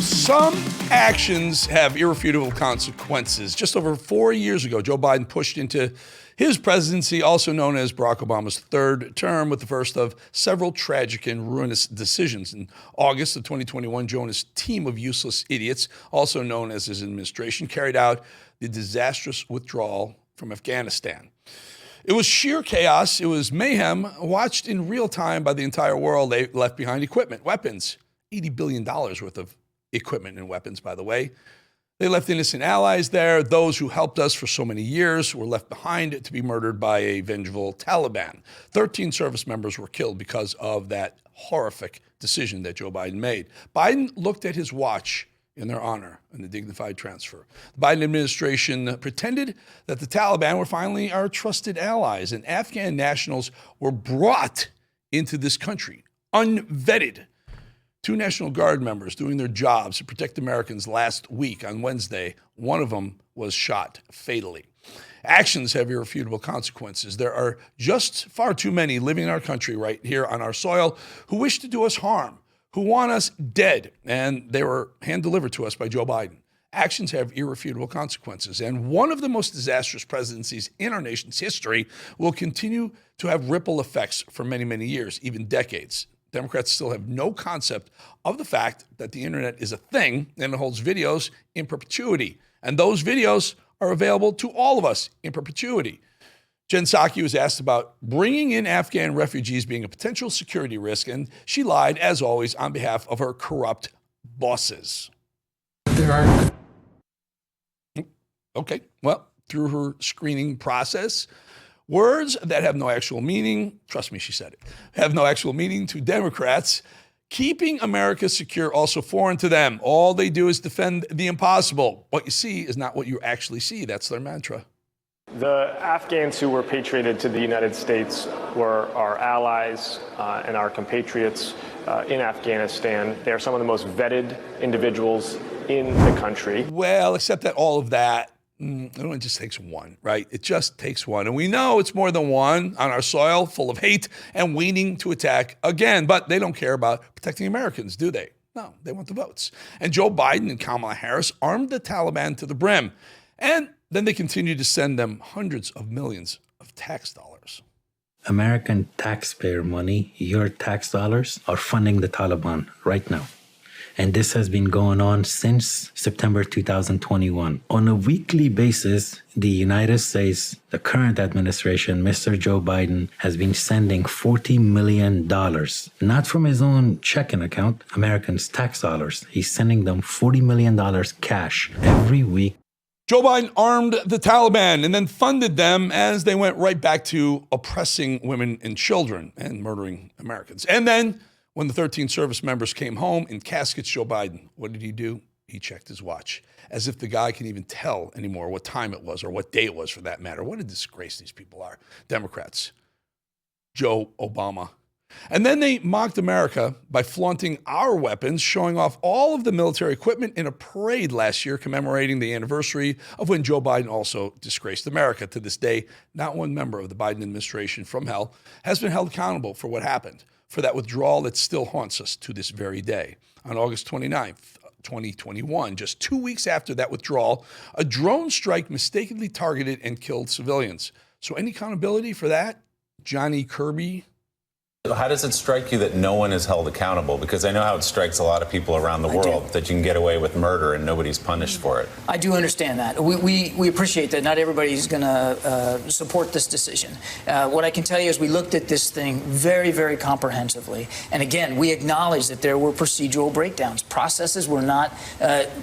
Some actions have irrefutable consequences. Just over 4 years ago, Joe Biden pushed into his presidency, also known as Barack Obama's third term, with the first of several tragic and ruinous decisions. In August of 2021, Joe and his team of useless idiots, also known as his administration, carried out the disastrous withdrawal from Afghanistan. It was sheer chaos. It was mayhem, watched in real time by the entire world. They left behind equipment, weapons, $80 billion worth of equipment and weapons, by the way. They left innocent allies there. Those who helped us for so many years were left behind to be murdered by a vengeful Taliban. 13 service members were killed because of that horrific decision that Joe Biden made. Biden looked at his watch in their honor in the dignified transfer. The Biden administration pretended that the Taliban were finally our trusted allies, and Afghan nationals were brought into this country, unvetted. 2 National Guard members doing their jobs to protect Americans last week on Wednesday, one of them was shot fatally. Actions have irrefutable consequences. There are just far too many living in our country right here on our soil who wish to do us harm, who want us dead, and they were hand-delivered to us by Joe Biden. Actions have irrefutable consequences, and one of the most disastrous presidencies in our nation's history will continue to have ripple effects for many, many years, even decades. Democrats still have no concept of the fact that the internet is a thing and it holds videos in perpetuity. And those videos are available to all of us in perpetuity. Jen Psaki was asked about bringing in Afghan refugees being a potential security risk, and she lied, as always, on behalf of her corrupt bosses. There are. Okay, well, through her screening process, words that have no actual meaning, trust me, she said it, have no actual meaning to Democrats. Keeping America secure also foreign to them. All they do is defend the impossible. What you see is not what you actually see. That's their mantra. The Afghans who were patriated to the United States were our allies and our compatriots in Afghanistan. They are some of the most vetted individuals in the country. Well, except that all of that, it only just takes one, right? It just takes one. And we know it's more than one on our soil, full of hate and waiting to attack again. But they don't care about protecting Americans, do they? No, they want the votes. And Joe Biden and Kamala Harris armed the Taliban to the brim. And then they continue to send them hundreds of millions of tax dollars. American taxpayer money, your tax dollars, are funding the Taliban right now. And this has been going on since September 2021. On a weekly basis, the United States, the current administration, Mr. Joe Biden, has been sending $40 million, not from his own checking account, Americans' tax dollars. He's sending them $40 million cash every week. Joe Biden armed the Taliban and then funded them as they went right back to oppressing women and children and murdering Americans. And then when the 13 service members came home in caskets, Joe Biden, what did he do? He checked his watch, as if the guy can even tell anymore what time it was or what day it was, for that matter. What a disgrace these people are. Democrats. Joe Obama. And then they mocked America by flaunting our weapons, showing off all of the military equipment in a parade last year commemorating the anniversary of when Joe Biden also disgraced America. To this day, not one member of the Biden administration from hell has been held accountable for what happened, for that withdrawal that still haunts us to this very day. On August 29th, 2021, just 2 weeks after that withdrawal, a drone strike mistakenly targeted and killed civilians. So any accountability for that? Johnny Kirby? How does it strike you that no one is held accountable? Because I know how it strikes a lot of people around the world, that you can get away with murder and nobody's punished for it. I do understand that. We appreciate that not everybody's going to support this decision. What I can tell you is we looked at this thing very, very comprehensively. And again, we acknowledge that there were procedural breakdowns. Processes were not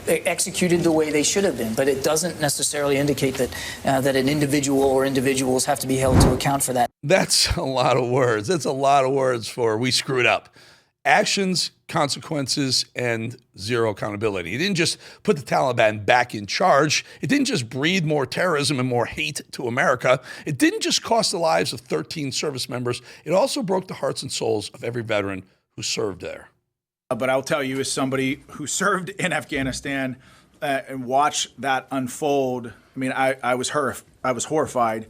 executed the way they should have been. But it doesn't necessarily indicate that that an individual or individuals have to be held to account for that. That's a lot of words. That's a lot of words for we screwed up. Actions, consequences, and zero accountability. It didn't just put the Taliban back in charge. It didn't just breed more terrorism and more hate to America. It didn't just cost the lives of 13 service members. It also broke the hearts and souls of every veteran who served there. But I'll tell you, as somebody who served in Afghanistan and watched that unfold, I mean, I was horrified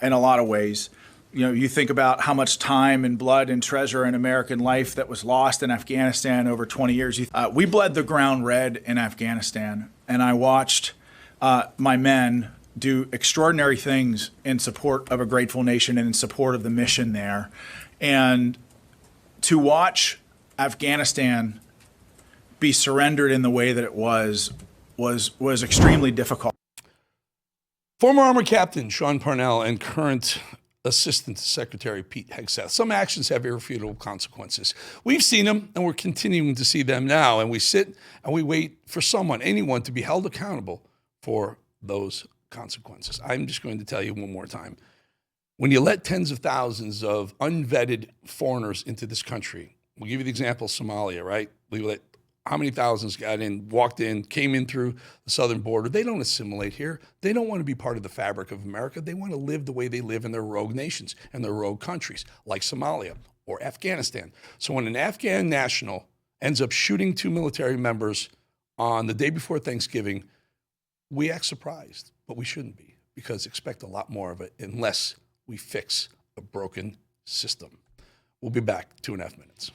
in a lot of ways. You think about how much time and blood and treasure and American life that was lost in Afghanistan over 20 years. We bled the ground red in Afghanistan, and I watched my men do extraordinary things in support of a grateful nation and in support of the mission there. And to watch Afghanistan be surrendered in the way that it was extremely difficult. Former Army Captain Sean Parnell and current Assistant Secretary Pete Hegseth. Some actions have irrefutable consequences. We've seen them, and we're continuing to see them now. And we sit and we wait for anyone, to be held accountable for those consequences. I'm just going to tell you one more time. When you let tens of thousands of unvetted foreigners into this country, we'll give you the example of Somalia, right? We let how many thousands got in, walked in, came in through the southern border. They don't assimilate here. They don't want to be part of the fabric of America. They want to live the way they live in their rogue nations and their rogue countries, like Somalia or Afghanistan. So when an Afghan national ends up shooting 2 military members on the day before Thanksgiving, we act surprised, but we shouldn't be, because expect a lot more of it unless we fix a broken system. We'll be back 2.5 minutes.